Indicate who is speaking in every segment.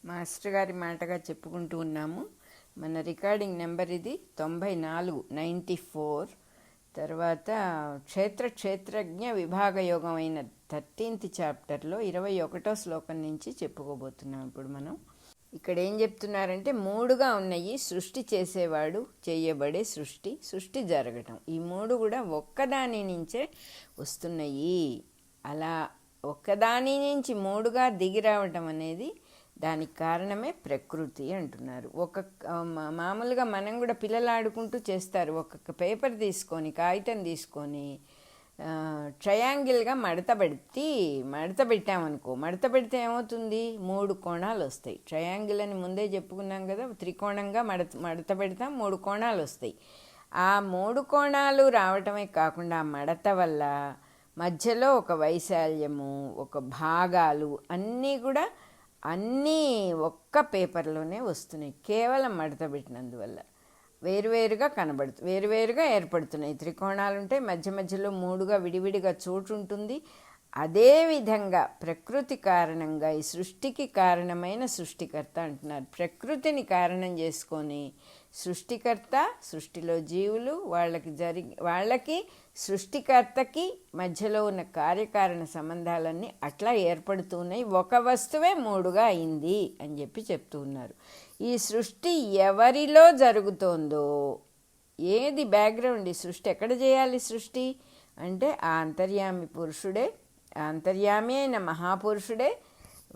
Speaker 1: Master గారి మాటగా చెప్పుకుంటూ ఉన్నాము. మన రికార్డింగ్ నెంబర్ ఇది 94 తర్వాత క్షేత్రజ్ఞ విభాగ యోగం అయిన 13th చాప్టర్లో 21వ శ్లోకం నుంచి చెప్పుకోబోతున్నాం. ఇప్పుడు మనం ఇక్కడ ఏం చెప్తున్నారంటే, మూడుగా ఉన్నాయి: సృష్టి చేసేవాడు, చేయబడే సృష్టి జరగటం. ఈ మూడు కూడా ఒక్కదాని నుంచే వస్తున్నాయి. అలా ఒక్కదాని నుంచి మూడుగా దిగి రావటం అనేది దానికి కారణమే ప్రకృతి అంటున్నారు. మామూలుగా మనం కూడా పిల్లలు ఆడుకుంటూ చేస్తారు. ఒక్కొక్క పేపర్ తీసుకొని, కాగితం తీసుకొని ట్రయాంగిల్గా మడత పెట్టామనుకో, మడత పెడితే ఏమవుతుంది? 3 కోణాలు వస్తాయి. ట్రయాంగిల్ అని ముందే చెప్పుకున్నాం కదా, త్రికోణంగా మడత పెడతాం, 3 కోణాలు వస్తాయి. ఆ 3 కోణాలు రావటమే కాకుండా ఆ మడత వల్ల మధ్యలో ఒక వైశాల్యము, ఒక భాగాలు అన్నీ ఒక్క పేపర్లోనే వస్తున్నాయి. కేవలం మడత పెట్టినందువల్ల వేరువేరుగా ఏర్పడుతున్నాయి. త్రికోణాలు ఉంటాయి, మధ్యలో 3గా విడివిడిగా చోటు ఉంటుంది. అదేవిధంగా ప్రకృతి కారణంగా ఈ సృష్టికి కారణమైన సృష్టికర్త అంటున్నారు. ప్రకృతిని కారణం చేసుకొని సృష్టికర్త, సృష్టిలో జీవులు, వాళ్ళకి సృష్టికర్తకి మధ్యలో ఉన్న కార్యకారణ సంబంధాలన్నీ అట్లా ఏర్పడుతున్నాయి. ఒక వస్తువే 3గా అయింది అని చెప్తూ ఉన్నారు. ఈ సృష్టి ఎవరిలో జరుగుతోందో, ఏది బ్యాక్గ్రౌండ్, ఈ సృష్టి ఎక్కడ చేయాలి? సృష్టి అంటే ఆ అంతర్యామి పురుషుడే, అంతర్యామి అయిన మహాపురుషుడే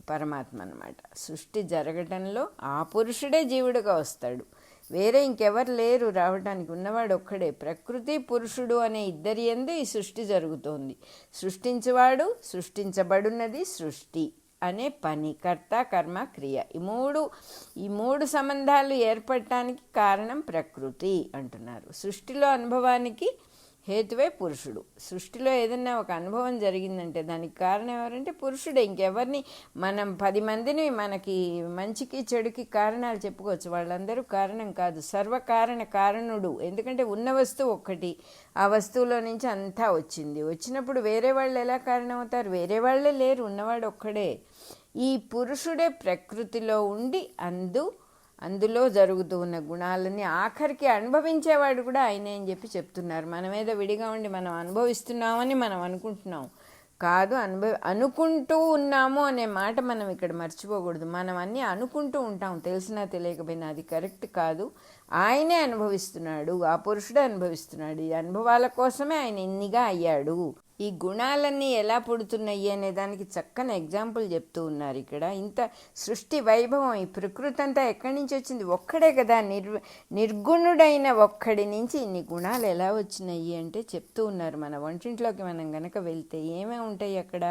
Speaker 1: పరమాత్మ అన్నమాట. సృష్టి జరగటంలో ఆ పురుషుడే జీవుడుగా వస్తాడు. వేరే ఇంకెవరు లేరు రావడానికి, ఉన్నవాడు ఒక్కడే. ప్రకృతి పురుషుడు అనే ఇద్దరి యందు ఈ సృష్టి జరుగుతోంది. సృష్టించువాడు, సృష్టించబడున్నది, సృష్టి అనే పని, కర్త, కర్మ, క్రియ. ఈ మూడు సంబంధాలు ఏర్పడటానికి కారణం ప్రకృతి అంటున్నారు. సృష్టిలో అనుభవానికి హేతువే పురుషుడు. సృష్టిలో ఏదన్నా ఒక అనుభవం జరిగిందంటే దానికి కారణం ఎవరంటే పురుషుడే. ఇంకెవరిని మనం 10 మందిని మనకి మంచికి చెడుకి కారణాలు చెప్పుకోవచ్చు, వాళ్ళందరూ కారణం కాదు. కారణుడు. ఎందుకంటే ఉన్న వస్తువు ఒక్కటి, ఆ వస్తువులో నుంచి అంతా వచ్చినప్పుడు వేరే వాళ్ళు ఎలా కారణం అవుతారు? వేరే వాళ్ళే లేరు, ఉన్నవాడు ఒక్కడే. ఈ పురుషుడే ప్రకృతిలో ఉండి అందులో జరుగుతూ ఉన్న గుణాలని ఆఖరికి అనుభవించేవాడు కూడా ఆయనే అని చెప్తున్నారు. మనమేదో విడిగా ఉండి మనం అనుభవిస్తున్నామని మనం అనుకుంటున్నాం కాదు. అనుకుంటూ ఉన్నాము అనే మాట మనం ఇక్కడ మర్చిపోకూడదు. మనం అన్నీ అనుకుంటూ ఉంటాం, తెలిసినా తెలియకపోయినా. అది కరెక్ట్ కాదు. ఆయనే అనుభవిస్తున్నాడు, ఆ పురుషుడే అనుభవిస్తున్నాడు. ఈ అనుభవాల కోసమే ఆయన ఇన్నిగా అయ్యాడు. ఈ గుణాలన్నీ ఎలా పుడుతున్నాయి అనే దానికి చక్కని ఎగ్జాంపుల్ చెప్తూ ఉన్నారు ఇక్కడ. ఇంత సృష్టి వైభవం, ఈ ప్రకృతి అంతా ఎక్కడి నుంచి వచ్చింది? ఒక్కడే కదా. నిర్గుణుడైన ఒక్కడి నుంచి ఇన్ని గుణాలు ఎలా వచ్చినాయి అంటే చెప్తూ ఉన్నారు. మన వంటింట్లోకి మనం గనక వెళ్తే ఏమేమి ఉంటాయి అక్కడ?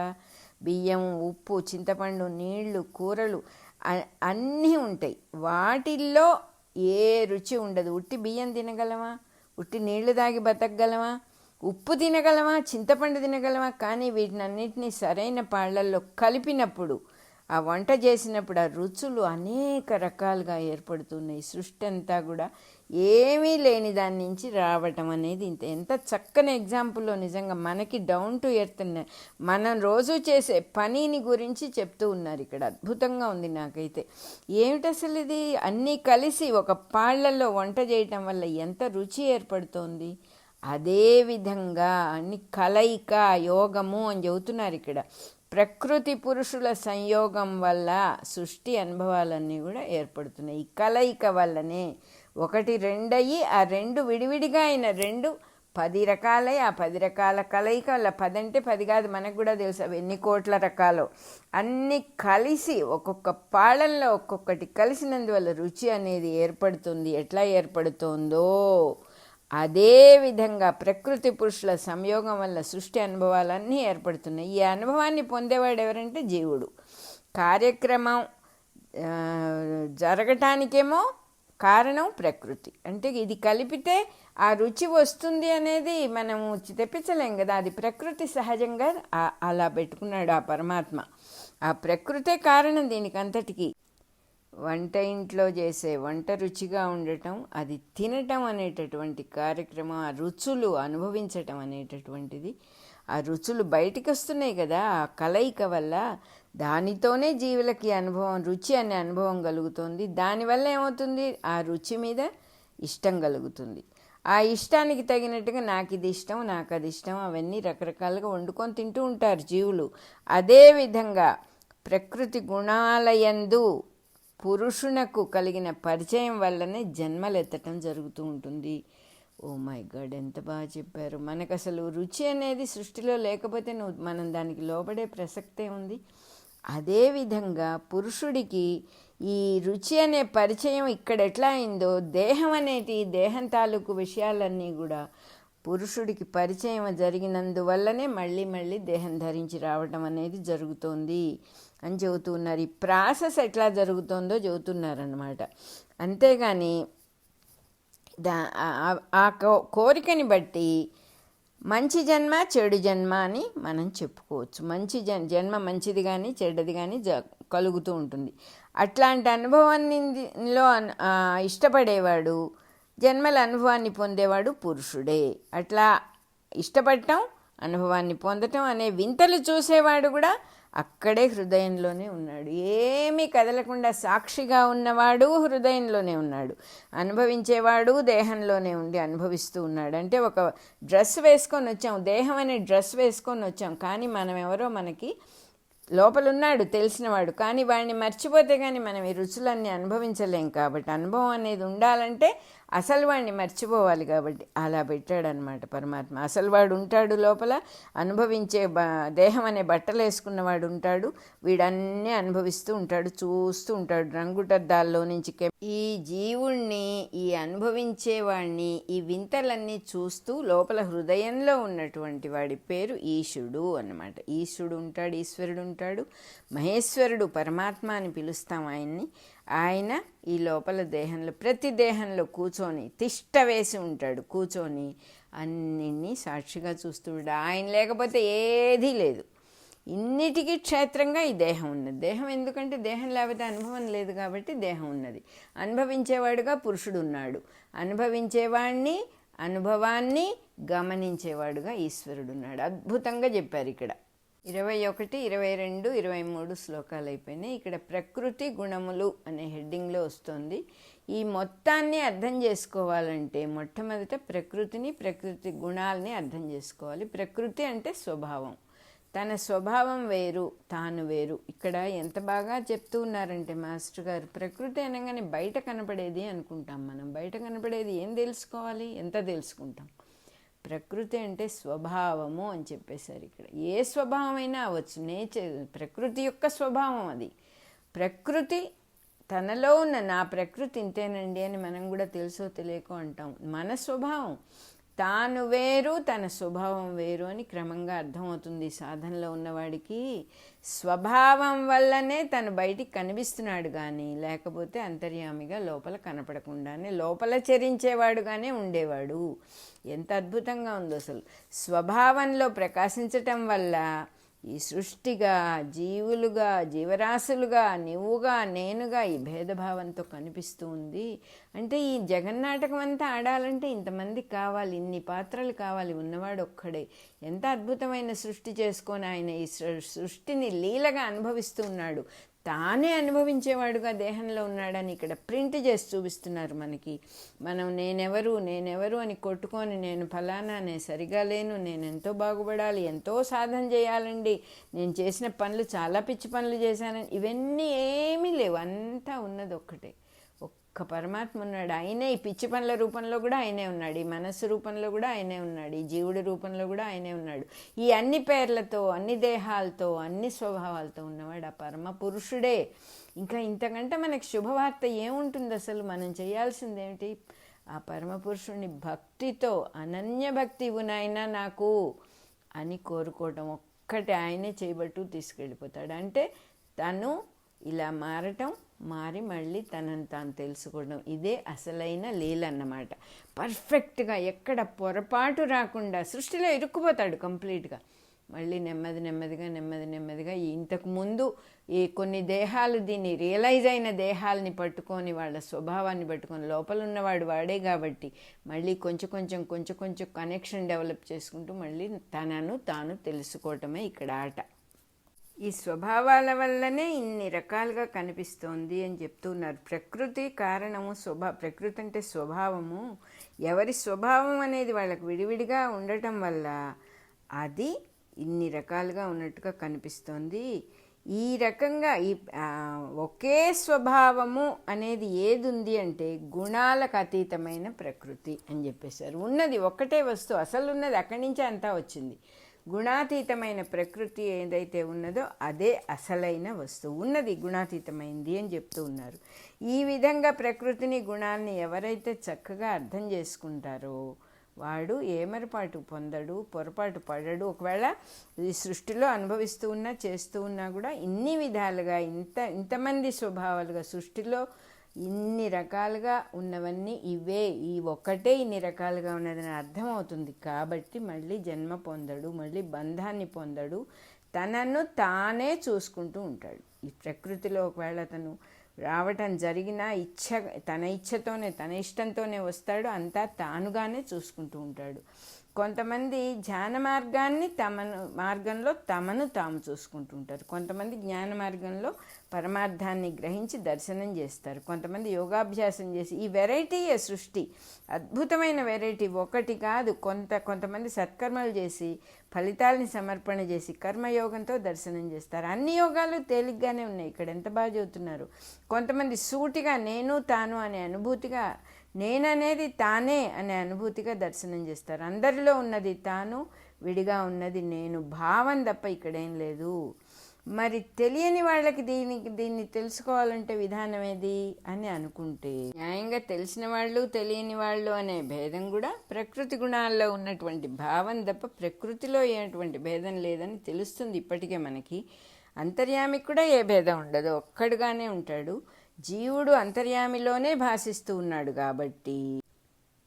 Speaker 1: బియ్యం, ఉప్పు, చింతపండు, నీళ్లు, కూరలు అన్నీ ఉంటాయి. వాటిల్లో ఏ రుచి ఉండదు. ఉట్టి బియ్యం తినగలమా? ఉట్టి నీళ్లు తాగి బతకగలమా? ఉప్పు తినగలమా? చింతపండు తినగలమా? కానీ వీటినన్నింటినీ సరైన పాళ్లల్లో కలిపినప్పుడు, ఆ వంట చేసినప్పుడు ఆ రుచులు అనేక రకాలుగా ఏర్పడుతున్నాయి. సృష్టి అంతా కూడా ఏమీ లేని దాని నుంచి రావటం అనేది ఎంత చక్కని ఎగ్జాంపుల్లో. నిజంగా మనకి డౌన్ టు ఎర్త్ మనం రోజు చేసే పనిని గురించి చెప్తూ ఉన్నారు ఇక్కడ. అద్భుతంగా ఉంది నాకైతే. ఏమిటి అసలు ఇది? అన్నీ కలిసి ఒక పాళ్లలో వంట చేయటం వల్ల ఎంత రుచి ఏర్పడుతోంది. అదేవిధంగా అన్ని కలయిక, యోగము అని చెబుతున్నారు ఇక్కడ. ప్రకృతి పురుషుల సంయోగం వల్ల సృష్టి అనుభవాలన్నీ కూడా ఏర్పడుతున్నాయి. ఈ కలయిక వల్లనే 1, 2 అయ్యి, ఆ 2 విడివిడిగా అయిన 2 10 రకాలై, ఆ 10 రకాల కలయిక వల్ల, 10 అంటే 10 కాదు, మనకు కూడా తెలుసు అవి ఎన్ని కోట్ల రకాలు. అన్నీ కలిసి ఒక్కొక్క పాళంలో ఒక్కొక్కటి కలిసినందువల్ల రుచి అనేది ఏర్పడుతుంది. ఎట్లా ఏర్పడుతుందో అదేవిధంగా ప్రకృతి పురుషుల సంయోగం వల్ల సృష్టి అనుభవాలన్నీ ఏర్పడుతున్నాయి. ఈ అనుభవాన్ని పొందేవాడు ఎవరంటే జీవుడు. కార్యక్రమం జరగటానికేమో కారణం ప్రకృతి. అంటే ఇది కలిపితే ఆ రుచి వస్తుంది అనేది మనము తెప్పించలేం కదా. అది ప్రకృతి సహజంగా అలా పెట్టుకున్నాడు ఆ పరమాత్మ. ఆ ప్రకృతే కారణం దీనికి అంతటికీ. వంట ఇంట్లో చేసే వంట రుచిగా ఉండటం, అది తినటం అనేటటువంటి కార్యక్రమం, ఆ రుచులు అనుభవించటం అనేటటువంటిది, ఆ రుచులు బయటికి వస్తున్నాయి కదా ఆ కలయిక వల్ల. దానితోనే జీవులకి అనుభవం, రుచి అనే అనుభవం కలుగుతుంది. దానివల్ల ఏమవుతుంది, ఆ రుచి మీద ఇష్టం కలుగుతుంది. ఆ ఇష్టానికి తగినట్టుగా నాకు ఇది ఇష్టం, నాకు అది ఇష్టం, అవన్నీ రకరకాలుగా వండుకొని తింటూ ఉంటారు జీవులు. అదేవిధంగా ప్రకృతి గుణాలయందు పురుషునకు కలిగిన పరిచయం వల్లనే జన్మలెత్తటం జరుగుతూ ఉంటుంది. ఓ మై గాడ్, ఎంత బాగా చెప్పారు. మనకు అసలు రుచి అనేది సృష్టిలో లేకపోతే మనం దానికి లోబడే ప్రసక్తే ఉంది. అదేవిధంగా పురుషుడికి ఈ రుచి అనే పరిచయం ఇక్కడ ఎట్లా అయిందో, దేహం తాలూకు విషయాలన్నీ కూడా పురుషుడికి పరిచయం జరిగినందువల్లనే మళ్ళీ మళ్ళీ దేహం ధరించి రావటం అనేది జరుగుతోంది అని చెబుతున్నారు. ఈ ప్రాసెస్ ఎట్లా జరుగుతుందో చెబుతున్నారన్నమాట. అంతేగాని ఆ కోరికని బట్టి మంచి జన్మ, చెడు జన్మ అని మనం చెప్పుకోవచ్చు. మంచి జన్మ మంచిది కానీ చెడ్డది కానీ కలుగుతూ ఉంటుంది. అట్లాంటి అనుభవాన్నిలో ఇష్టపడేవాడు, జన్మల అనుభవాన్ని పొందేవాడు పురుషుడే. అట్లా ఇష్టపడటం, అనుభవాన్ని పొందటం అనే వింతలు చూసేవాడు కూడా అక్కడే హృదయంలోనే ఉన్నాడు. ఏమీ కదలకుండా సాక్షిగా ఉన్నవాడు హృదయంలోనే ఉన్నాడు. అనుభవించేవాడు దేహంలోనే ఉండి అనుభవిస్తూ ఉన్నాడు. అంటే ఒక డ్రెస్ వేసుకొని వచ్చాం, దేహం అనే డ్రెస్ వేసుకొని వచ్చాం, కానీ మనం ఎవరో మనకి లోపలున్నాడు తెలిసినవాడు. కానీ వాడిని మర్చిపోతే కానీ మనం ఈ రుచులన్నీ అనుభవించలేం. కాబట్టి అనుభవం అనేది ఉండాలంటే అసలు వాడిని మర్చిపోవాలి. కాబట్టి అలా పెట్టాడనమాట పరమాత్మ. అసలు వాడు ఉంటాడు లోపల, అనుభవించే దేహం అనే బట్టలు వేసుకున్నవాడు ఉంటాడు, వీడన్నీ అనుభవిస్తూ ఉంటాడు, చూస్తూ ఉంటాడు రంగుటద్దాల్లో నుంచి. ఈ జీవుణ్ణి, ఈ అనుభవించేవాడిని, ఈ వింతలన్నీ చూస్తూ లోపల హృదయంలో ఉన్నటువంటి వాడి పేరు ఈశుడు అన్నమాట. ఈశుడు ఉంటాడు, ఈశ్వరుడు ఉంటాడు, మహేశ్వరుడు పరమాత్మ అని పిలుస్తాం ఆయన్ని. ఆయన ఈ లోపల దేహంలో, ప్రతి దేహంలో కూర్చొని తిష్ట వేసి ఉంటాడు. కూర్చొని అన్నిటినీ సాక్షిగా చూస్తుంటాడు. ఆయన లేకపోతే ఏదీ లేదు. ఇన్నిటికీ క్షేత్రంగా ఈ దేహం ఉన్నది. దేహం ఎందుకంటే దేహం లేకపోతే అనుభవం లేదు కాబట్టి దేహం ఉన్నది. అనుభవించేవాడుగా పురుషుడు ఉన్నాడు. అనుభవించేవాడిని, అనుభవాన్ని గమనించేవాడుగా ఈశ్వరుడు ఉన్నాడు. అద్భుతంగా చెప్పారు ఇక్కడ. 21, 22, 23 శ్లోకాలు అయిపోయినాయి. ఇక్కడ ప్రకృతి గుణములు అనే హెడ్డింగ్లో వస్తుంది. ఈ మొత్తాన్ని అర్థం చేసుకోవాలంటే మొట్టమొదట ప్రకృతిని, ప్రకృతి గుణాలని అర్థం చేసుకోవాలి. ప్రకృతి అంటే స్వభావం, తన స్వభావం వేరు, తాను వేరు. ఇక్కడ ఎంత బాగా చెప్తూ ఉన్నారంటే మాస్టర్ గారు, ప్రకృతి అనగానే బయట కనపడేది అనుకుంటాం మనం. బయట కనపడేది ఏం తెలుసుకోవాలి, ఎంత తెలుసుకుంటాం. ప్రకృతి అంటే స్వభావము అని చెప్పేశారు ఇక్కడ. ఏ స్వభావమైనా అవ్వచ్చు, ప్రకృతి యొక్క స్వభావం అది. ప్రకృతి తనలో ఉన్న నా ప్రకృతి ఇంతేనండి అని మనం కూడా తెలుసో తెలియకో అంటాం. మన స్వభావం తాను వేరు, తన స్వభావం వేరు అని క్రమంగా అర్థమవుతుంది సాధనలో ఉన్నవాడికి. స్వభావం వల్లనే తను బయటికి కనిపిస్తున్నాడు, కానీ లేకపోతే అంతర్యామిగా లోపల కనపడకుండానే లోపల చరించేవాడుగానే ఉండేవాడు. ఎంత అద్భుతంగా ఉందో అసలు. స్వభావంలో ప్రకాశించటం వల్ల ఈ సృష్టిగా, జీవులుగా, జీవరాశులుగా, నువ్వుగా, నేనుగా ఈ భేదభావంతో కనిపిస్తూ ఉంది. అంటే ఈ జగన్నాటకం అంతా ఆడాలంటే ఇంతమంది కావాలి, ఇన్ని పాత్రలు కావాలి, ఉన్నవాడు ఒక్కడే. ఎంత అద్భుతమైన సృష్టి చేసుకొని ఆయన ఈ సృష్టిని లీలగా అనుభవిస్తూ ఉన్నాడు. తానే అనుభవించేవాడుగా దేహంలో ఉన్నాడని ఇక్కడ ప్రింట్ చేసి చూపిస్తున్నారు మనకి. మనం నేనెవరు అని కొట్టుకొని నేను ఫలానా, నేను సరిగా లేను, నేను ఎంతో బాగుపడాలి, ఎంతో సాధన చేయాలండి, నేను చేసిన పనులు చాలా పిచ్చి పనులు చేశానని ఇవన్నీ ఏమీ లేవు. అంతా ఉన్నది ఒక్కటే, ఒక్క పరమాత్మ ఉన్నాడు. ఆయనే ఈ పిచ్చి పనుల రూపంలో కూడా ఆయనే ఉన్నాడు, ఈ మనస్సు రూపంలో కూడా ఆయనే ఉన్నాడు, ఈ జీవుడి రూపంలో కూడా ఆయనే ఉన్నాడు. ఈ అన్ని పేర్లతో, అన్ని దేహాలతో, అన్ని స్వభావాలతో ఉన్నవాడు ఆ పరమ పురుషుడే. ఇంకా ఇంతకంటే మనకి శుభవార్త ఏముంటుంది అసలు? మనం చేయాల్సింది ఏమిటి? ఆ పరమ పురుషుడిని భక్తితో, అనన్య భక్తి ఇవ్వునైనా నాకు అని కోరుకోవటం ఒక్కటే. ఆయనే చేయబట్టు తీసుకెళ్ళిపోతాడు. అంటే తను ఇలా మారటం, మారి మళ్ళీ తనను తాను తెలుసుకోవడం, ఇదే అసలైన లీల అన్నమాట. పర్ఫెక్ట్గా ఎక్కడ పొరపాటు రాకుండా సృష్టిలో ఇరుక్కుపోతాడు కంప్లీట్గా. మళ్ళీ నెమ్మదిగా ఇంతకుముందు ఈ కొన్ని దేహాలు దీన్ని రియలైజ్ అయిన దేహాలని పట్టుకొని, వాళ్ళ స్వభావాన్ని పట్టుకొని, లోపల ఉన్నవాడు వాడే కాబట్టి మళ్ళీ కొంచెం కనెక్షన్ డెవలప్ చేసుకుంటూ మళ్ళీ తనను తాను తెలుసుకోవటమే ఇక్కడ ఆట. ఈ స్వభావాల వల్లనే ఇన్ని రకాలుగా కనిపిస్తోంది అని చెప్తున్నారు. ప్రకృతి కారణము ప్రకృతి అంటే స్వభావము. ఎవరి స్వభావం అనేది వాళ్ళకు విడివిడిగా ఉండటం వల్ల అది ఇన్ని రకాలుగా ఉన్నట్టుగా కనిపిస్తోంది. ఈ రకంగా ఒకే స్వభావము అనేది ఏది ఉంది అంటే గుణాలకు అతీతమైన ప్రకృతి అని చెప్పేశారు. ఉన్నది ఒక్కటే వస్తువు, అసలు ఉన్నది అక్కడి నుంచే అంతా వచ్చింది. గుణాతీతమైన ప్రకృతి ఏదైతే ఉన్నదో అదే అసలైన వస్తువు. ఉన్నది గుణాతీతమైంది అని చెప్తూ ఉన్నారు. ఈ విధంగా ప్రకృతిని గుణాన్ని ఎవరైతే చక్కగా అర్థం చేసుకుంటారో వాడు ఏమరపాటు పొందడు, పొరపాటు పడడు. ఒకవేళ ఈ సృష్టిలో అనుభవిస్తూ ఉన్నా చేస్తూ ఉన్నా కూడా ఇన్ని విధాలుగా ఇంతమంది స్వభావాలుగా సృష్టిలో ఇన్ని రకాలుగా ఉన్నవన్నీ ఇవే, ఈ ఒక్కటే ఇన్ని రకాలుగా ఉన్నదని అర్థమవుతుంది. కాబట్టి మళ్ళీ జన్మ పొందడు, మళ్ళీ బంధాన్ని పొందడు, తనను తానే చూసుకుంటూ ఉంటాడు. ఈ ప్రకృతిలో ఒకవేళ తను రావటం జరిగినా తన ఇచ్ఛతోనే తన ఇష్టంతోనే వస్తాడు, అంతా తానుగానే చూసుకుంటూ ఉంటాడు. కొంతమంది ధ్యాన మార్గంలో తమను తాము చూసుకుంటూ ఉంటారు. కొంతమంది జ్ఞాన మార్గంలో పరమార్థాన్ని గ్రహించి దర్శనం చేస్తారు. కొంతమంది యోగాభ్యాసం చేసి ఈ వెరైటీయే సృష్టి, అద్భుతమైన వెరైటీ, ఒకటి కాదు. కొంతమంది సత్కర్మలు చేసి ఫలితాలని సమర్పణ చేసి కర్మయోగంతో దర్శనం చేస్తారు. అన్ని యోగాలు తేలిగ్గానే ఉన్నాయి. ఇక్కడ ఎంత బాగా చెబుతున్నారు. కొంతమంది సూటిగా నేను తాను అనే అనుభూతిగా, నేననేది తానే అనే అనుభూతిగా దర్శనం చేస్తారు. అందరిలో ఉన్నది తాను, విడిగా ఉన్నది నేను, భావం తప్ప ఇక్కడేం లేదు. మరి తెలియని వాళ్ళకి దీన్ని తెలుసుకోవాలంటే విధానం ఏది అని అనుకుంటే, న్యాయంగా తెలిసిన వాళ్ళు తెలియని వాళ్ళు అనే భేదం కూడా ప్రకృతి గుణాల్లో ఉన్నటువంటి భావం తప్ప ప్రకృతిలో ఏటువంటి భేదం లేదని తెలుస్తుంది ఇప్పటికే మనకి. అంతర్యామికి కూడా ఏ భేదం ఉండదు, ఒక్కడుగానే ఉంటాడు. జీవుడు అంతర్యామిలోనే భాషిస్తూ ఉన్నాడు కాబట్టి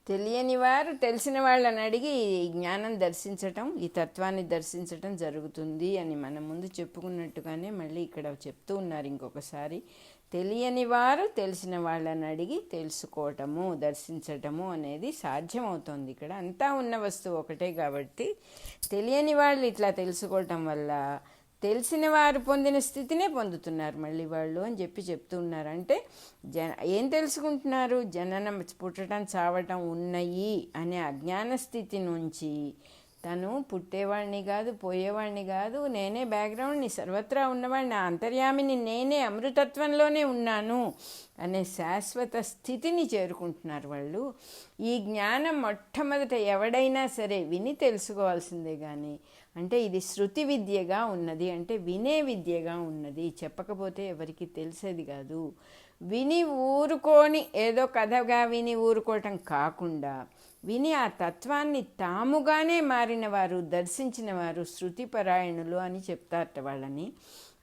Speaker 1: తెలియని వారు తెలిసిన వాళ్ళని అడిగి ఈ జ్ఞానం దర్శించటం, ఈ తత్వాన్ని దర్శించటం జరుగుతుంది అని మనం ముందు చెప్పుకున్నట్టుగానే మళ్ళీ ఇక్కడ చెప్తూ ఉన్నారు ఇంకొకసారి. తెలియని వారు తెలిసిన వాళ్ళని అడిగి తెలుసుకోవటము, దర్శించటము అనేది సాధ్యమవుతోంది. ఇక్కడ అంతా ఉన్న వస్తువు ఒకటే కాబట్టి తెలియని వాళ్ళు ఇట్లా తెలుసుకోవటం వల్ల తెలిసిన వారు పొందిన స్థితినే పొందుతున్నారు మళ్ళీ వాళ్ళు అని చెప్తూ ఉన్నారు. అంటే ఏం తెలుసుకుంటున్నారు? జననం, పుట్టడం, చావటం ఉన్నాయి అనే అజ్ఞాన స్థితి నుంచి తను పుట్టేవాడిని కాదు, పోయేవాడిని కాదు, నేనే బ్యాక్గ్రౌండ్ని, సర్వత్రా ఉన్నవాడిని, అంతర్యామిని నేనే, అమృతత్వంలోనే ఉన్నాను అనే శాశ్వత స్థితిని చేరుకుంటున్నారు వాళ్ళు. ఈ జ్ఞానం మొట్టమొదట ఎవడైనా సరే విని తెలుసుకోవాల్సిందే. కానీ అంటే ఇది శృతి విద్యగా ఉన్నది, అంటే వినే విద్యగా ఉన్నది, చెప్పకపోతే ఎవరికి తెలిసేది కాదు. విని ఊరుకొని ఏదో కథగా విని ఊరుకోవటం కాకుండా విని ఆ తత్వాన్ని తాముగానే మారిన వారు, దర్శించిన వారు శృతిపరాయణులు అని చెప్తారట వాళ్ళని.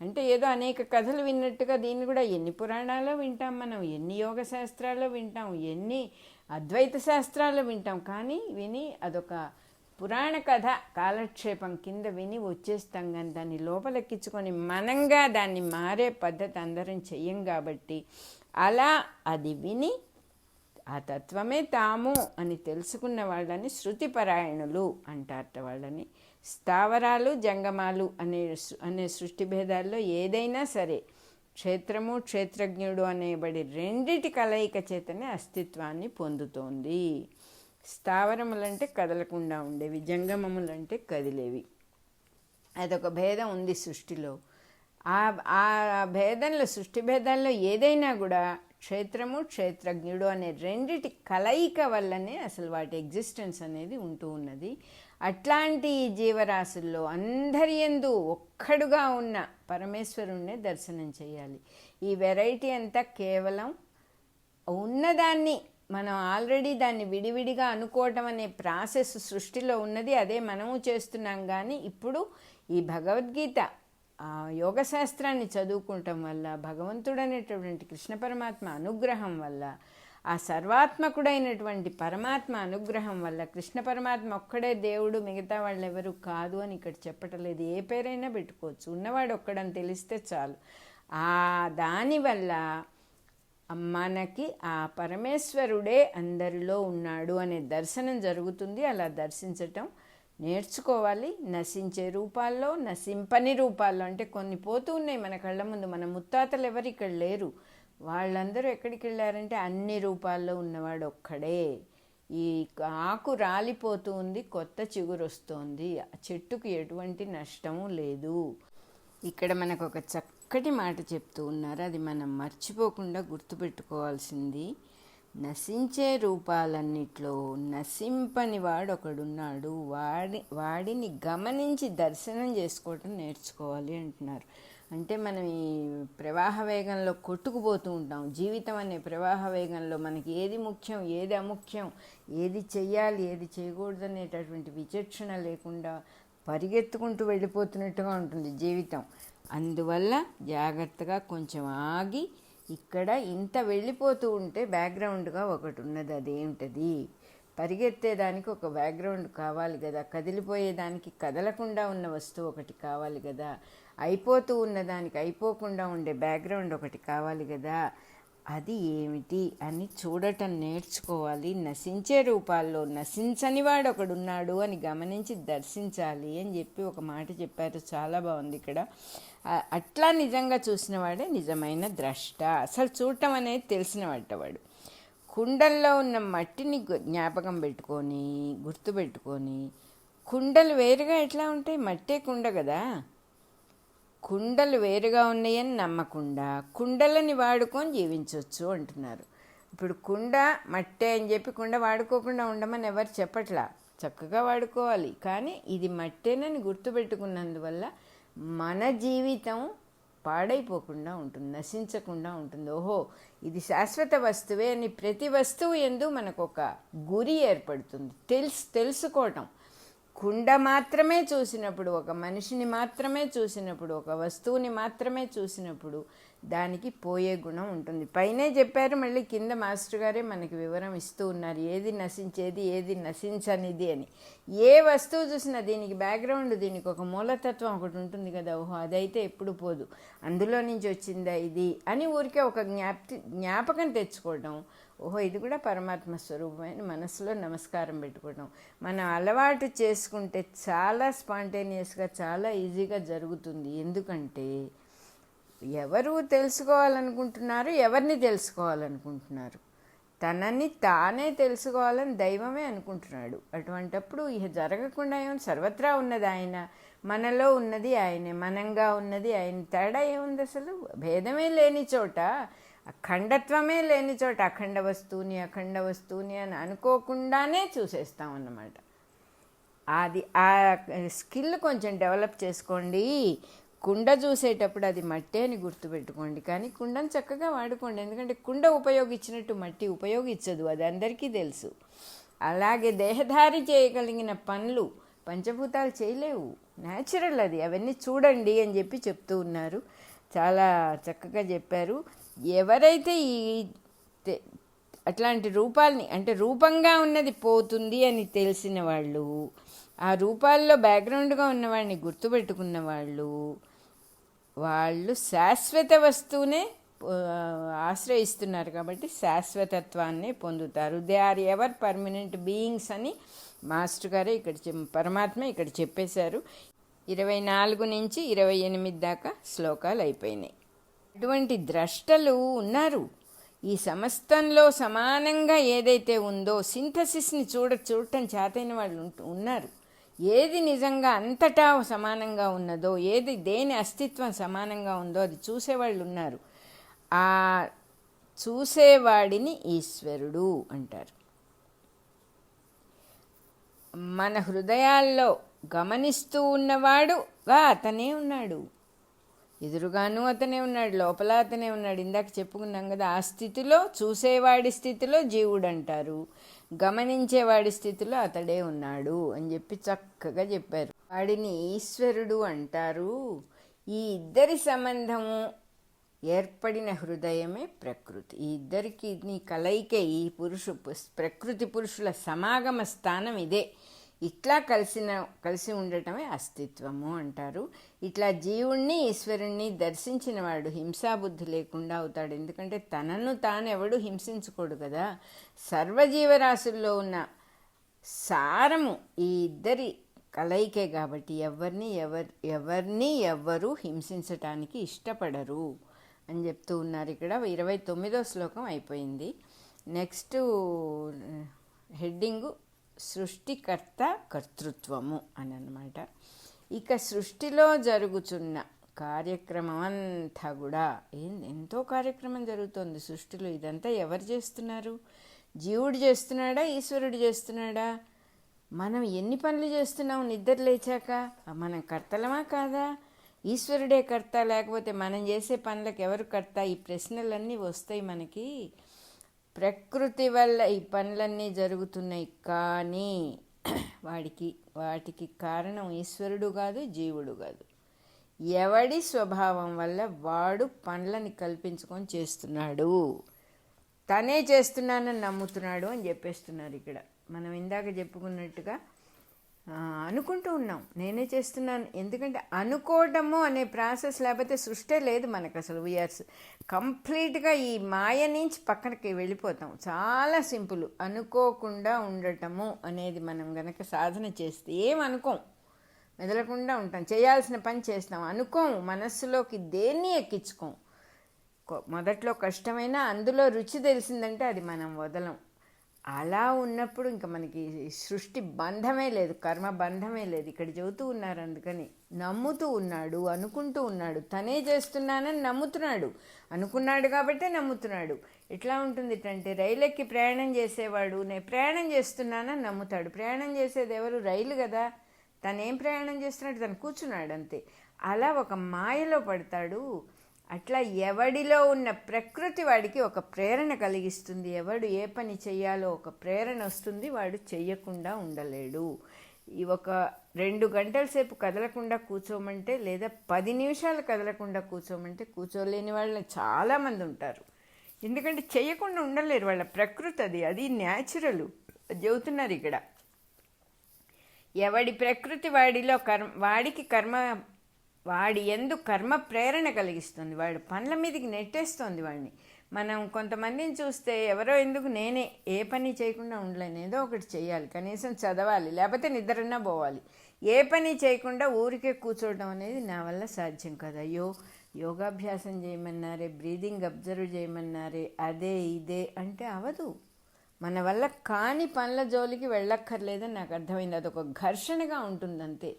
Speaker 1: అంటే ఏదో అనేక కథలు విన్నట్టుగా దీన్ని కూడా ఎన్ని పురాణాల్లో వింటాం మనం, ఎన్ని యోగ శాస్త్రాల్లో వింటాం, ఎన్ని అద్వైత శాస్త్రాల్లో వింటాం. కానీ విని అదొక పురాణ కథ కాలక్షేపం కింద విని వచ్చేస్తాం. కానీ దాన్ని లోపలెక్కించుకొని మనంగా దాన్ని మారే పద్ధతి అందరం చెయ్యం. కాబట్టి అలా అది విని ఆ తత్వమే తాము అని తెలుసుకున్న వాళ్ళని శృతిపరాయణులు అంటారట వాళ్ళని. స్థావరాలు జంగమాలు అనే సృష్టి భేదాల్లో ఏదైనా సరే క్షేత్రము, క్షేత్రజ్ఞుడు అనేబడి రెండిటి కలయిక చేతనే అస్తిత్వాన్ని పొందుతోంది. స్థావరములంటే కదలకుండా ఉండేవి, జంగమములంటే కదిలేవి. అదొక భేదం ఉంది సృష్టిలో. ఆ భేదంలో, సృష్టి భేదాల్లో ఏదైనా కూడా క్షేత్రము, క్షేత్రజ్ఞుడు అనే రెండిటి కలయిక వల్లనే అసలు వాటి ఎగ్జిస్టెన్స్ అనేది ఉంటూ ఉన్నది. అట్లాంటి ఈ జీవరాశుల్లో అందరి యందు ఒక్కడుగా ఉన్న పరమేశ్వరుణ్ణే దర్శనం చేయాలి. ఈ వెరైటీ అంతా కేవలం ఉన్నదాన్ని మనం ఆల్రెడీ దాన్ని విడివిడిగా అనుకోవటం అనే ప్రాసెస్ సృష్టిలో ఉన్నది, అదే మనము చేస్తున్నాం. కానీ ఇప్పుడు ఈ భగవద్గీత యోగశాస్త్రాన్ని చదువుకోవటం వల్ల, భగవంతుడు అనేటటువంటి కృష్ణ పరమాత్మ అనుగ్రహం వల్ల, ఆ సర్వాత్మకుడైనటువంటి పరమాత్మ అనుగ్రహం వల్ల, కృష్ణ పరమాత్మ ఒక్కడే దేవుడు, మిగతా వాళ్ళు ఎవరు కాదు అని ఇక్కడ చెప్పటలేదు. ఏ పేరైనా పెట్టుకోవచ్చు, ఉన్నవాడు ఒక్కడని తెలిస్తే చాలు. దానివల్ల మనకి ఆ పరమేశ్వరుడే అందరిలో ఉన్నాడు అనే దర్శనం జరుగుతుంది. అలా దర్శించటం నేర్చుకోవాలి. నశించే రూపాల్లో, నశింపని రూపాల్లో, అంటే కొన్ని పోతూ ఉన్నాయి మన కళ్ళ ముందు. మన ముత్తాతలు ఎవరు ఇక్కడ లేరు, వాళ్ళందరూ ఎక్కడికి వెళ్ళారంటే అన్ని రూపాల్లో ఉన్నవాడు ఒక్కడే. ఈ ఆకు రాలిపోతూ ఉంది, కొత్త చిగురు వస్తోంది, చెట్టుకు ఎటువంటి నష్టము లేదు. ఇక్కడ మనకు ఒక చక్కటి మాట చెప్తూ ఉన్నారు, అది మనం మర్చిపోకుండా గుర్తుపెట్టుకోవాల్సింది. నశించే రూపాలన్నిట్లో నశింపని వాడు ఒకడున్నాడు, వాడిని గమనించి దర్శనం చేసుకోవటం నేర్చుకోవాలి అంటున్నారు. అంటే మనం ఈ ప్రవాహ వేగంలో కొట్టుకుపోతూ ఉంటాం. జీవితం అనే ప్రవాహ వేగంలో మనకి ఏది ముఖ్యం, ఏది అముఖ్యం, ఏది చెయ్యాలి, ఏది చేయకూడదు అనేటటువంటి విచక్షణ లేకుండా పరిగెత్తుకుంటూ వెళ్ళిపోతున్నట్టుగా ఉంటుంది జీవితం. అందువల్ల జాగ్రత్తగా కొంచెం ఆగి, ఇక్కడ ఇంత వెళ్ళిపోతూ ఉంటే బ్యాక్గ్రౌండ్గా ఒకటి ఉన్నది. అదేంటది? పరిగెత్తేదానికి ఒక బ్యాక్గ్రౌండ్ కావాలి కదా, కదిలిపోయేదానికి కదలకుండా ఉన్న వస్తువు ఒకటి కావాలి కదా, అయిపోతూ ఉన్నదానికి అయిపోకుండా ఉండే బ్యాక్గ్రౌండ్ ఒకటి కావాలి కదా, అది ఏమిటి అని చూడటం నేర్చుకోవాలి. నశించే రూపాల్లో నశించని వాడు ఒకడున్నాడు అని గమనించి దర్శించాలి అని చెప్పి ఒక మాట చెప్పారు. చాలా బాగుంది ఇక్కడ. అట్లా నిజంగా చూసిన వాడే నిజమైన ద్రష్ట. అసలు చూడటం అనేది తెలిసిన వాడు. కుండల్లో ఉన్న మట్టిని జ్ఞాపకం పెట్టుకొని, గుర్తుపెట్టుకొని, కుండలు వేరుగా ఎట్లా ఉంటాయి? మట్టే కుండ కదా. కుండలు వేరుగా ఉన్నాయని నమ్మకుండా కుండలని వాడుకొని జీవించవచ్చు అంటున్నారు. ఇప్పుడు కుండ మట్టే అని చెప్పి కుండ వాడుకోకుండా ఉండమని ఎవరు చెప్పట్లా, చక్కగా వాడుకోవాలి. కానీ ఇది మట్టేనని గుర్తుపెట్టుకున్నందువల్ల మన జీవితం పాడైపోకుండా ఉంటుంది, నశించకుండా ఉంటుంది. ఓహో, ఇది శాశ్వత వస్తువే అని ప్రతి వస్తువు యందు మనకు ఒక గురి ఏర్పడుతుంది. తెలుసుకోవటం. కుండ మాత్రమే చూసినప్పుడు, ఒక మనిషిని మాత్రమే చూసినప్పుడు, ఒక వస్తువుని మాత్రమే చూసినప్పుడు దానికి పోయే గుణం ఉంటుంది. పైనే చెప్పారు, మళ్ళీ కింద మాస్టర్ గారే మనకి వివరం ఇస్తూ ఉన్నారు, ఏది నశించేది, ఏది నశించనిది అని. ఏ వస్తువు చూసినా దీనికి బ్యాక్గ్రౌండ్, దీనికి ఒక మూలతత్వం ఒకటి ఉంటుంది కదా. ఓహో, అదైతే ఎప్పుడు పోదు, అందులో నుంచి వచ్చిందా ఇది అని ఊరికే ఒక జ్ఞాపకం తెచ్చుకోవడం. ఓహో, ఇది కూడా పరమాత్మ స్వరూపమైన మనసులో నమస్కారం పెట్టుకోవడం. మనం అలవాటు చేసుకుంటే చాలా స్పాంటేనియస్గా, చాలా ఈజీగా జరుగుతుంది. ఎందుకంటే ఎవరు తెలుసుకోవాలనుకుంటున్నారు, ఎవరిని తెలుసుకోవాలనుకుంటున్నారు? తనని తానే తెలుసుకోవాలని దైవమే అనుకుంటున్నాడు. అటువంటప్పుడు ఇక జరగకుండా ఏముంది? సర్వత్రా ఉన్నది ఆయన, మనలో ఉన్నది ఆయనే, మనంగా ఉన్నది ఆయన. తేడా ఏముంది? అసలు భేదమే లేని చోట, అఖండత్వమే లేని చోట అఖండ వస్తువుని అని అనుకోకుండానే చూసేస్తాం అన్నమాట. అది ఆ స్కిల్ కొంచెం డెవలప్ చేసుకోండి. కుండ చూసేటప్పుడు అది మట్టే అని గుర్తుపెట్టుకోండి, కానీ కుండను చక్కగా వాడుకోండి. ఎందుకంటే కుండ ఉపయోగించినట్టు మట్టి ఉపయోగించదు, అది అందరికీ తెలుసు. అలాగే దేహధారి చేయగలిగిన పనులు పంచభూతాలు చేయలేవు, న్యాచురల్ అది. అవన్నీ చూడండి అని చెప్పి చెప్తూ ఉన్నారు. చాలా చక్కగా చెప్పారు. ఎవరైతే ఈ అట్లాంటి రూపాల్ని, అంటే రూపంగా ఉన్నది పోతుంది అని తెలిసిన వాళ్ళు, ఆ రూపాల్లో బ్యాక్గ్రౌండ్గా ఉన్నవాడిని గుర్తుపెట్టుకున్న వాళ్ళు శాశ్వత వస్తువునే ఆశ్రయిస్తున్నారు కాబట్టి శాశ్వతత్వాన్నే పొందుతారు. They are ever permanent beings అని మాస్టర్ గారే ఇక్కడ పరమాత్మ ఇక్కడ చెప్పేశారు. 24 నుంచి 28 దాకా శ్లోకాలు అయిపోయినాయి. అటువంటి ద్రష్టలు ఉన్నారు ఈ సమస్తంలో. సమానంగా ఏదైతే ఉందో సింథసిస్ని చూడటం చేతైన వాళ్ళు ఉన్నారు. ఏది నిజంగా అంతటా సమానంగా ఉన్నదో, దేని అస్తిత్వం సమానంగా ఉందో అది చూసేవాళ్ళు ఉన్నారు. ఆ చూసేవాడిని ఈశ్వరుడు అంటారు. మన హృదయాల్లో గమనిస్తూ ఉన్నవాడుగా అతనే ఉన్నాడు, ఎదురుగాను అతనే ఉన్నాడు, లోపల అతనే ఉన్నాడు. ఇందాక చెప్పుకున్నాం కదా, ఆ స్థితిలో, చూసేవాడి స్థితిలో జీవుడు అంటారు, గమనించేవాడి స్థితిలో అతడే ఉన్నాడు అని చెప్పి చక్కగా చెప్పారు. వాడిని ఈశ్వరుడు అంటారు. ఈ ఇద్దరి సంబంధము ఏర్పడిన హృదయమే ప్రకృతి. ఈ ఇద్దరికి కలయికే ఈ ప్రకృతి పురుషుల సమాగమ స్థానం ఇదే. ఇట్లా కలిసి ఉండటమే అస్తిత్వము అంటారు. ఇట్లా జీవుణ్ణి ఈశ్వరుణ్ణి దర్శించిన వాడు హింసాబుద్ధి లేకుండా అవుతాడు. ఎందుకంటే తనను తానెవడు హింసించుకోడు కదా. సర్వజీవరాశుల్లో ఉన్న సారము ఈ ఇద్దరి కలయికే కాబట్టి ఎవరిని ఎవ్వరూ హింసించటానికి ఇష్టపడరు అని చెప్తూ ఉన్నారు. ఇక్కడ 29వ శ్లోకం అయిపోయింది. నెక్స్ట్ హెడ్డింగు సృష్టికర్త కర్తృత్వము అని అన్నమాట. ఇక సృష్టిలో జరుగుతున్న కార్యక్రమం అంతా కూడా ఎంతో కార్యక్రమం జరుగుతుంది సృష్టిలో. ఇదంతా ఎవరు చేస్తున్నారు? జీవుడు చేస్తున్నాడా, ఈశ్వరుడు చేస్తున్నాడా? మనం ఎన్ని పనులు చేస్తున్నాం నిద్ర లేచాక? మనం కర్తలమా కాదా? ఈశ్వరుడే కర్త, లేకపోతే మనం చేసే పనులకు ఎవరు కర్త? ఈ ప్రశ్నలన్నీ వస్తాయి మనకి. ప్రకృతి వల్ల ఈ పనులన్నీ జరుగుతున్నాయి, కానీ వాటికి కారణం ఈశ్వరుడు కాదు, జీవుడు కాదు. ఎవడి స్వభావం వల్ల వాడు పనులని కల్పించుకొని చేస్తున్నాడు, తనే చేస్తున్నానని నమ్ముతున్నాడు అని చెప్పేస్తున్నారు ఇక్కడ. మనం ఇందాక చెప్పుకున్నట్టుగా అనుకుంటూ ఉన్నాం నేనే చేస్తున్నాను. ఎందుకంటే అనుకోవటము అనే ప్రాసెస్ లేకపోతే సృష్టి లేదు మనకు అసలు. వీఆర్ కంప్లీట్గా ఈ మాయ నుంచి పక్కనకి వెళ్ళిపోతాం. చాలా సింపుల్. అనుకోకుండా ఉండటము అనేది మనం గనక సాధన చేస్తే ఏం అనుకోం, మెదలకుండా ఉంటాం, చేయాల్సిన పని చేస్తాం. అనుకోం, మనస్సులోకి దేన్ని ఎక్కించుకోం. మొదట్లో కష్టమైనా అందులో రుచి తెలిసిందంటే అది మనం వదలం. అలా ఉన్నప్పుడు ఇంకా మనకి సృష్టి బంధమే లేదు, కర్మ బంధమే లేదు. ఇక్కడ చెబుతూ ఉన్నారు. అందుకని నమ్ముతూ ఉన్నాడు, అనుకుంటూ ఉన్నాడు, తనే చేస్తున్నానని నమ్ముతున్నాడు. అనుకున్నాడు కాబట్టే నమ్ముతున్నాడు. ఎట్లా ఉంటుంది అంటే రైలెక్కి ప్రయాణం చేసేవాడు నేను ప్రయాణం చేస్తున్నానని నమ్ముతాడు. ప్రయాణం చేసేది ఎవరు? రైలు కదా. తనేం ప్రయాణం చేస్తున్నాడు? తను కూర్చున్నాడు అంతే. అలా ఒక మాయలో పడతాడు. అట్లా ఎవడిలో ఉన్న ప్రకృతి వాడికి ఒక ప్రేరణ కలిగిస్తుంది. ఎవడు ఏ పని చెయ్యాలో ఒక ప్రేరణ వస్తుంది, వాడు చెయ్యకుండా ఉండలేడు. ఈ ఒక 2 గంటల సేపు కదలకుండా కూర్చోమంటే, లేదా 10 నిమిషాలు కదలకుండా కూర్చోమంటే కూర్చోలేని వాళ్ళు చాలామంది ఉంటారు. ఎందుకంటే చెయ్యకుండా ఉండలేరు, వాళ్ళ ప్రకృతి అది న్యాచురల్ చెబుతున్నారు ఇక్కడ. ఎవడి ప్రకృతి వాడిలో వాడికి వాడి ఎందు కర్మ ప్రేరణ కలిగిస్తుంది, వాడు పనుల మీదకి నెట్టేస్తుంది వాడిని. మనం కొంతమందిని చూస్తే ఎవరో ఎందుకు నేనే ఏ పని చేయకుండా ఉండలేను, ఏదో ఒకటి చేయాలి, కనీసం చదవాలి, లేకపోతే నిద్రన్నా పోవాలి. ఏ పని చేయకుండా ఊరికే కూర్చోవడం అనేది నా వల్ల సాధ్యం కదా. యోగాభ్యాసం చేయమన్నారే, బ్రీదింగ్ అబ్జర్వ్ చేయమన్నారే, అదే ఇదే అంటే అవదు. మన వల్ల కాని పనుల జోలికి వెళ్ళక్కర్లేదని నాకు అర్థమైంది. అదొక ఘర్షణగా ఉంటుంది అంతే.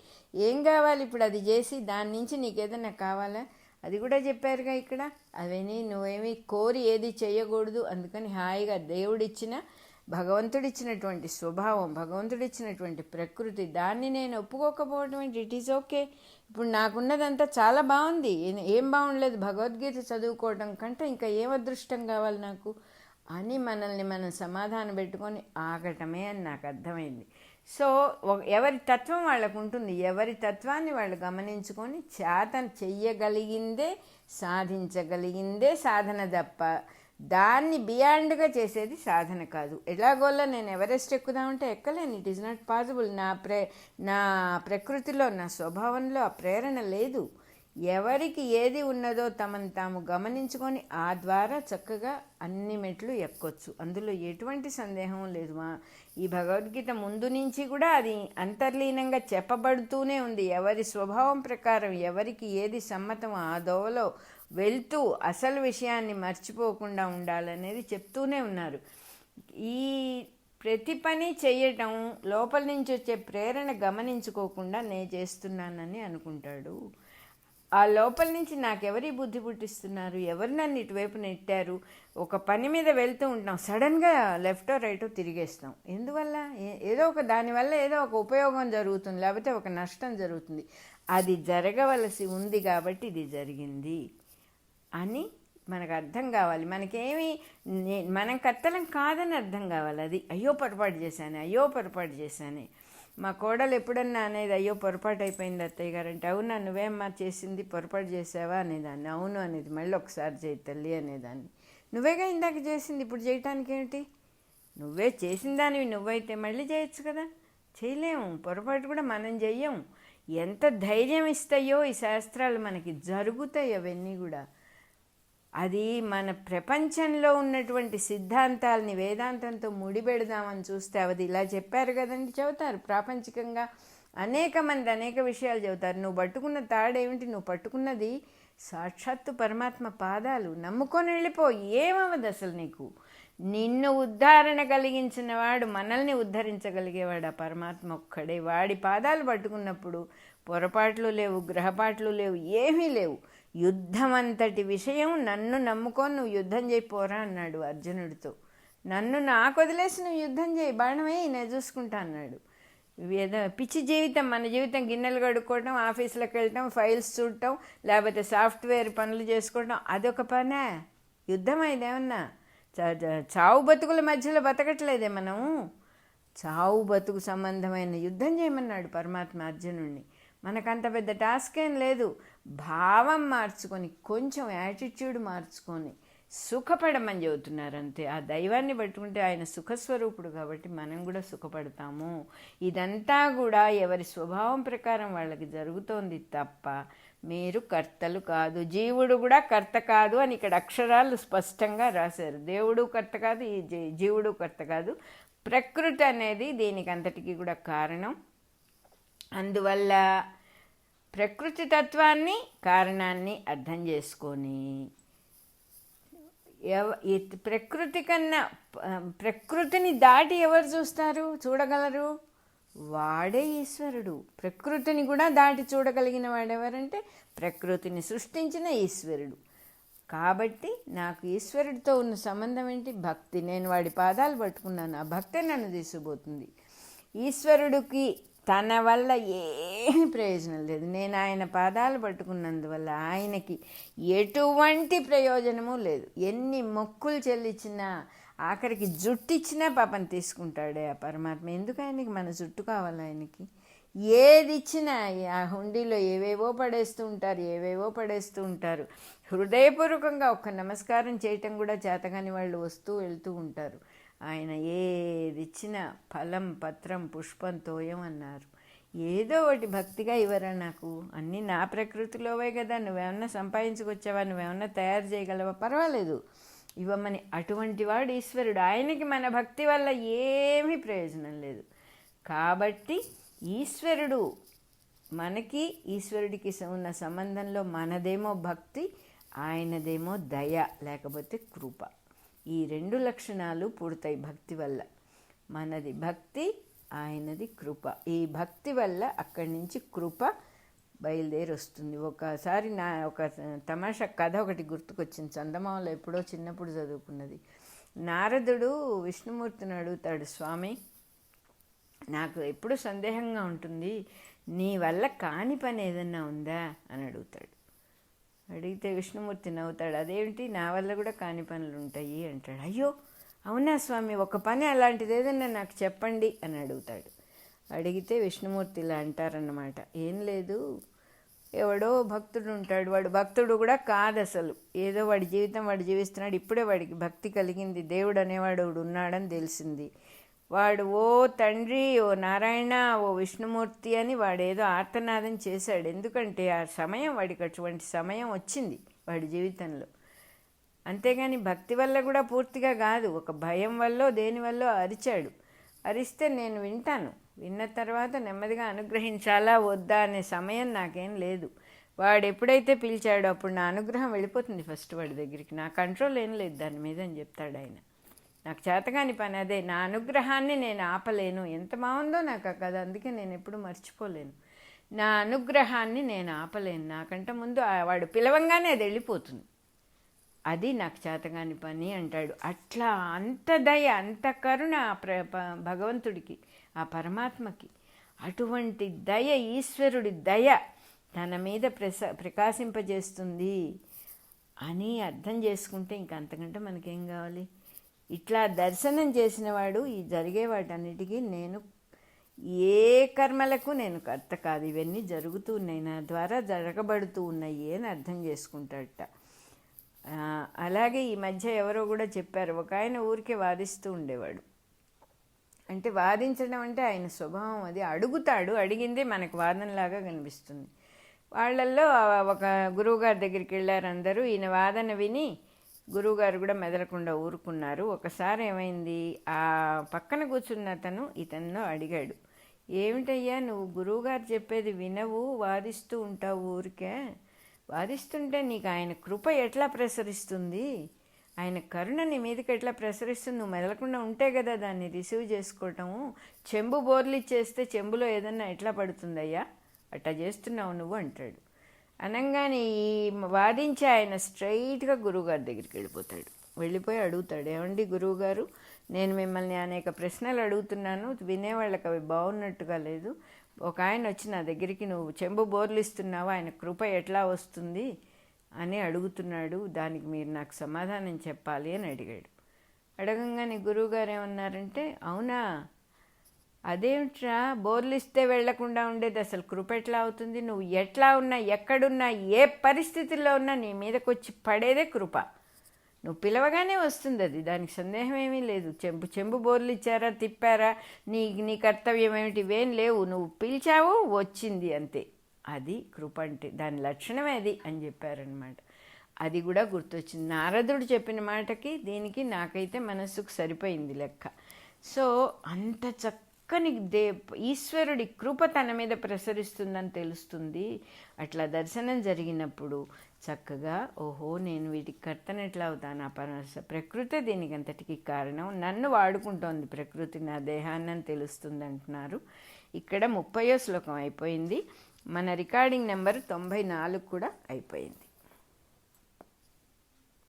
Speaker 1: ఏం కావాలి ఇప్పుడు? అది చేసి దాని నుంచి నీకేదన్నా కావాలా? అది కూడా చెప్పారుగా ఇక్కడ. అవన్నీ నువ్వేమీ కోరి ఏది చేయకూడదు. అందుకని హాయిగా దేవుడిచ్చిన, భగవంతుడిచ్చినటువంటి స్వభావం, భగవంతుడిచ్చినటువంటి ప్రకృతి, దాన్ని నేను ఒప్పుకోకపోవడం ఏంటి? It is okay. ఇప్పుడు నాకున్నదంతా చాలా బాగుంది. ఏం బాగుండలేదు? భగవద్గీత చదువుకోవడం కంటే ఇంకా ఏం అదృష్టం కావాలి నాకు అని మనల్ని మనం సమాధానం పెట్టుకొని ఆగటమే అని నాకు అర్థమైంది. సో ఎవరి తత్వం వాళ్ళకు ఉంటుంది. ఎవరి తత్వాన్ని వాళ్ళు గమనించుకొని చెయ్యగలిగిందే, సాధించగలిగిందే సాధన తప్ప దాన్ని బియాండ్గా చేసేది సాధన కాదు. ఎలాగోలా నేను ఎవరెస్ట్ ఎక్కుదామంటే ఎక్కలేను. It is not possible. నా ప్రకృతిలో, నా స్వభావంలో ఆ ప్రేరణ లేదు. ఎవరికి ఏది ఉన్నదో తమను తాము గమనించుకొని ఆ ద్వారా చక్కగా అన్ని మెట్లు ఎక్కొచ్చు. అందులో ఎటువంటి సందేహం లేదు. ఈ భగవద్గీత ముందు నుంచి కూడా అది అంతర్లీనంగా చెప్పబడుతూనే ఉంది. ఎవరి స్వభావం ప్రకారం ఎవరికి ఏది సమ్మతం ఆ దోవలో వెళ్తూ అసలు విషయాన్ని మర్చిపోకుండా ఉండాలనేది చెప్తూనే ఉన్నారు. ఈ ప్రతి పని చేయటం లోపల నుంచి వచ్చే ప్రేరణ గమనించుకోకుండా నేను చేస్తున్నానని అనుకుంటాడు. ఆ లోపల నుంచి నాకెవరి బుద్ధి పుట్టిస్తున్నారు, ఎవరు నన్ను ఇటువైపు నెట్టారు? ఒక పని మీద వెళ్తూ ఉంటాం, సడన్గా లెఫ్టో రైటో తిరిగేస్తాం. ఎందువల్ల? ఏదో ఒక దానివల్ల ఏదో ఒక ఉపయోగం జరుగుతుంది, లేకపోతే ఒక నష్టం జరుగుతుంది. అది జరగవలసి ఉంది కాబట్టి ఇది జరిగింది అని మనకు అర్థం కావాలి. మనం కర్తలం కాదని అర్థం కావాలి. అది అయ్యో పొరపాటు చేశానే. మా కోడలు ఎప్పుడన్నా అనేది అయ్యో పొరపాటు అయిపోయింది అత్తయ్య గారు అంటే, అవునా నువ్వేమ్మా చేసింది, పొరపాటు చేసావా అనేదాన్ని. అవును అనేది. మళ్ళీ ఒకసారి చేయి తల్లి అనేదాన్ని. నువ్వేగా ఇందాక చేసింది, ఇప్పుడు చేయటానికి ఏంటి? నువ్వే చేసిన దానివి నువ్వైతే మళ్ళీ చేయొచ్చు కదా. చేయలేము. పొరపాటు కూడా మనం చెయ్యం. ఎంత ధైర్యం ఇస్తాయో ఈ శాస్త్రాలు మనకి, జరుగుతాయి అవన్నీ కూడా. అది మన ప్రపంచంలో ఉన్నటువంటి సిద్ధాంతాలని వేదాంతంతో ముడిపెడదామని చూస్తే అది ఇలా చెప్పారు కదండి, చెబుతారు. ప్రాపంచికంగా అనేక మంది అనేక విషయాలు చెబుతారు. నువ్వు పట్టుకున్న తాడేమిటి? నువ్వు పట్టుకున్నది సాక్షాత్తు పరమాత్మ పాదాలు. నమ్ముకొని వెళ్ళిపో, ఏమవదు అసలు నీకు. నిన్ను ఉద్ధరణ కలిగించిన వాడు, మనల్ని ఉద్ధరించగలిగేవాడు ఆ పరమాత్మ ఒక్కడే. వాడి పాదాలు పట్టుకున్నప్పుడు పొరపాట్లు లేవు, గ్రహపాట్లు లేవు, ఏమీ లేవు. యుద్ధం అంతటి విషయం నన్ను నమ్ముకొని నువ్వు యుద్ధం చేయిపోరా అన్నాడు అర్జునుడితో. నన్ను నాకు వదిలేసి నువ్వు యుద్ధం చేయి, బాణమే నేను చూసుకుంటా అన్నాడు. ఏదో పిచ్చి జీవితం, మన జీవితం గిన్నెలు కడుక్కోవటం, ఆఫీసులకు వెళ్ళటం, ఫైల్స్ చూడటం, లేకపోతే సాఫ్ట్వేర్ పనులు చేసుకోవటం, అదొక పనే. యుద్ధం ఇదేమన్నా చావు బతుకుల మధ్యలో బతకట్లేదే మనం. చావు బతుకు సంబంధమైన యుద్ధం చేయమన్నాడు పరమాత్మ అర్జునుడిని. మనకంత పెద్ద టాస్క్ ఏం లేదు. భావం మార్చుకొని, కొంచెం యాటిట్యూడ్ మార్చుకొని సుఖపడమని చెబుతున్నారు అంతే. ఆ దైవాన్ని పట్టుకుంటే ఆయన సుఖస్వరూపుడు కాబట్టి మనం కూడా సుఖపడతాము. ఇదంతా కూడా ఎవరి స్వభావం ప్రకారం వాళ్ళకి జరుగుతోంది తప్ప మీరు కర్తలు కాదు. జీవుడు కూడా కర్త కాదు అని ఇక్కడ అక్షరాలు స్పష్టంగా రాశారు. దేవుడు కర్త కాదు, ఈ జీవుడు కర్త కాదు. ప్రకృతి అనేది దీనికి అంతటికీ కూడా కారణం. అందువల్ల ప్రకృతి తత్వాన్ని, కారణాన్ని అర్థం చేసుకొని ప్రకృతి కన్నా, ప్రకృతిని దాటి ఎవరు చూడగలరు? వాడే ఈశ్వరుడు. ప్రకృతిని కూడా దాటి చూడగలిగిన వాడెవరంటే ప్రకృతిని సృష్టించిన ఈశ్వరుడు. కాబట్టి నాకు ఈశ్వరుడితో ఉన్న సంబంధం ఏంటి? భక్తి. నేను వాడి పాదాలు పట్టుకున్నాను, ఆ భక్తే నన్ను తీసుకుపోతుంది. ఈశ్వరుడికి తన వల్ల ఏమి ప్రయోజనం లేదు. నేను ఆయన పాదాలు పట్టుకున్నందువల్ల ఆయనకి ఎటువంటి ప్రయోజనము లేదు. ఎన్ని మొక్కులు చెల్లించినా, ఆఖరికి జుట్టిచ్చినా పాపం తీసుకుంటాడే ఆ పరమాత్మ. ఎందుకు ఆయనకి మన జుట్టు కావాలి? ఆయనకి ఏది ఇచ్చినా ఆ హుండీలో ఏవేవో పడేస్తూ ఉంటారు. హృదయపూర్వకంగా ఒక్క నమస్కారం చేయటం కూడా చేతగాని వాళ్ళు వస్తూ వెళ్తూ ఉంటారు. ఆయన ఏది ఇచ్చినా ఫలం, పత్రం, పుష్పం, తోయం అన్నారు. ఏదో ఒకటి భక్తిగా ఇవ్వరా నాకు? అన్నీ నా ప్రకృతిలోవే కదా. నువ్వేమన్నా సంపాదించుకొచ్చావా? నువ్వేమన్నా తయారు చేయగలవా? పర్వాలేదు, ఇవ్వమని. అటువంటి వాడు ఈశ్వరుడు. ఆయనకి మన భక్తి వల్ల ఏమీ ప్రయోజనం లేదు. కాబట్టి ఈశ్వరుడు, మనకి ఈశ్వరుడికి ఉన్న సంబంధంలో మనదేమో భక్తి, ఆయనదేమో దయ లేకపోతే కృప. ఈ రెండు లక్షణాలు పుడతాయి భక్తి వల్ల. మనది భక్తి, ఆయనది కృప. ఈ భక్తి వల్ల అక్కడి నుంచి కృప బయలుదేరి వస్తుంది. ఒకసారి ఒక తమాషా కథ ఒకటి గుర్తుకొచ్చింది. చందమామలో ఎప్పుడో చిన్నప్పుడు చదువుకున్నది. నారదుడు విష్ణుమూర్తిని అడుగుతాడు, స్వామి నాకు ఎప్పుడు సందేహంగా ఉంటుంది, నీ వల్ల కాని పని ఏదన్నా ఉందా అని అడుగుతాడు. అడిగితే విష్ణుమూర్తి నవ్వుతాడు, అదేమిటి, నా వల్ల కూడా కాని పనులు ఉంటాయి అంటాడు. అయ్యో అవునా స్వామి, ఒక పని అలాంటిది ఏదన్నా నాకు చెప్పండి అని అడుగుతాడు. అడిగితే విష్ణుమూర్తి ఇలా అంటారన్నమాట, ఏం లేదు, ఎవడో భక్తుడు ఉంటాడు, వాడు భక్తుడు కూడా కాదు అసలు, ఏదో వాడి జీవితం వాడు జీవిస్తున్నాడు, ఇప్పుడే వాడికి భక్తి కలిగింది, దేవుడు అనేవాడు ఉన్నాడని తెలిసింది. వాడు ఓ తండ్రి, ఓ నారాయణ, ఓ విష్ణుమూర్తి అని వాడేదో ఆర్తనాదం చేశాడు. ఎందుకంటే ఆ సమయం, వాడికి అటువంటి సమయం వచ్చింది వాడి జీవితంలో. అంతేగాని భక్తి వల్ల కూడా పూర్తిగా కాదు, ఒక భయం వల్ల దేనివల్ల అరిచాడు. అరిస్తే నేను వింటాను, విన్న తర్వాత నెమ్మదిగా అనుగ్రహించాలా వద్దా అనే సమయం నాకేం లేదు. వాడు ఎప్పుడైతే పిలిచాడో అప్పుడు నా అనుగ్రహం వెళ్ళిపోతుంది ఫస్ట్ వాడి దగ్గరికి. నా కంట్రోల్ ఏం లేదు దాని మీద అని చెప్తాడు ఆయన. నాకు చేతగాని పని అదే, నా అనుగ్రహాన్ని నేను ఆపలేను. ఎంత బాగుందో నాకు ఆ కథ, అందుకే నేను ఎప్పుడు మర్చిపోలేను. నా అనుగ్రహాన్ని నేను ఆపలేను, నాకంటే ముందు వాడు పిలవంగానే అది వెళ్ళిపోతుంది, అది నాకు చేతగాని పని అంటాడు. అట్లా అంత దయ, అంత కరుణ భగవంతుడికి, ఆ పరమాత్మకి. అటువంటి దయ, ఈశ్వరుడి దయ తన మీద ప్రకాశింపజేస్తుంది అని అర్థం చేసుకుంటే ఇంక అంతకంటే మనకేం కావాలి? ఇట్లా దర్శనం చేసిన వాడు ఈ జరిగే వాటన్నిటికీ నేను ఏ కర్మలకు నేను కర్త కాదు, ఇవన్నీ జరుగుతూ ఉన్నాయి, నా ద్వారా జరగబడుతూ ఉన్నాయి అని అర్థం చేసుకుంటాడట. అలాగే ఈ మధ్య ఎవరో కూడా చెప్పారు, ఒక ఆయన ఊరికే వాదిస్తూ ఉండేవాడు. అంటే వాదించడం అంటే ఆయన స్వభావం, అది అడుగుతాడు, అడిగిందే మనకు వాదనలాగా కనిపిస్తుంది. వాళ్ళల్లో ఒక గురువుగారి దగ్గరికి వెళ్ళారు అందరూ. ఈయన వాదన విని గురువుగారు కూడా మెదలకుండా ఊరుకున్నారు. ఒకసారి ఏమైంది, ఆ పక్కన కూర్చున్న అతను ఇతను అడిగాడు, ఏమిటయ్యా నువ్వు గురువుగారు చెప్పేది వినవు, వాదిస్తూ ఉంటావు ఊరికే. వాదిస్తుంటే నీకు ఆయన కృప ఎట్లా ప్రసరిస్తుంది, ఆయన కరుణ నీ మీదకి ఎట్లా ప్రసరిస్తుంది? నువ్వు మెదలకుండా ఉంటే కదా దాన్ని రిసీవ్ చేసుకోవటము. చెంబు బోర్లు ఇచ్చేస్తే చెంబులో ఏదన్నా ఎట్లా పడుతుందయ్యా, అట్లా చేస్తున్నావు నువ్వు అంటాడు. అనగానే ఈ వాదించి ఆయన స్ట్రైట్గా గురువుగారి దగ్గరికి వెళ్ళిపోయి అడుగుతాడు, ఏమండి గురువుగారు, నేను మిమ్మల్ని అనేక ప్రశ్నలు అడుగుతున్నాను, వినేవాళ్ళకి అవి బాగున్నట్టుగా లేదు. ఒక ఆయన వచ్చి నా దగ్గరికి నువ్వు చెంబు బోర్లు ఇస్తున్నావు, ఆయన కృప ఎట్లా వస్తుంది అని అడుగుతున్నాడు, దానికి మీరు నాకు సమాధానం చెప్పాలి అని అడిగాడు. అడగంగానే గురువుగారు ఏమన్నారంటే, అవునా, అదేమిట్రా బోర్లు ఇస్తే వెళ్లకుండా ఉండేది, అసలు కృప ఎట్లా అవుతుంది? నువ్వు ఎట్లా ఉన్నా, ఎక్కడున్నా, ఏ పరిస్థితుల్లో ఉన్నా నీ మీదకి వచ్చి పడేదే కృప. నువ్వు పిలవగానే వస్తుంది అది, దానికి సందేహం ఏమీ లేదు. చెంబు బోర్లు ఇచ్చారా, తిప్పారా, నీ కర్తవ్యం ఏమిటి, ఇవేం లేవు. నువ్వు పిలిచావు, వచ్చింది, అంతే. అది కృప అంటే, దాని లక్షణమే అది అని చెప్పారనమాట. అది కూడా గుర్తొచ్చింది. నారదుడు చెప్పిన మాటకి దీనికి నాకైతే మనస్సుకు సరిపోయింది లెక్క. సో అంత చక్కని ఈశ్వరుడి కృప తన మీద ప్రసరిస్తుందని తెలుస్తుంది. అట్లా దర్శనం జరిగినప్పుడు చక్కగా ఓహో నేను వీటికి కర్తను ఎట్లా అవుతాను, ఆ ప్రకృతి దీనికి అంతటికి కారణం, నన్ను వాడుకుంటోంది ప్రకృతి నా దేహాన్ని అని తెలుస్తుంది అంటున్నారు. ఇక్కడ 30వ శ్లోకం అయిపోయింది. మన రికార్డింగ్ నెంబర్ 94 కూడా అయిపోయింది.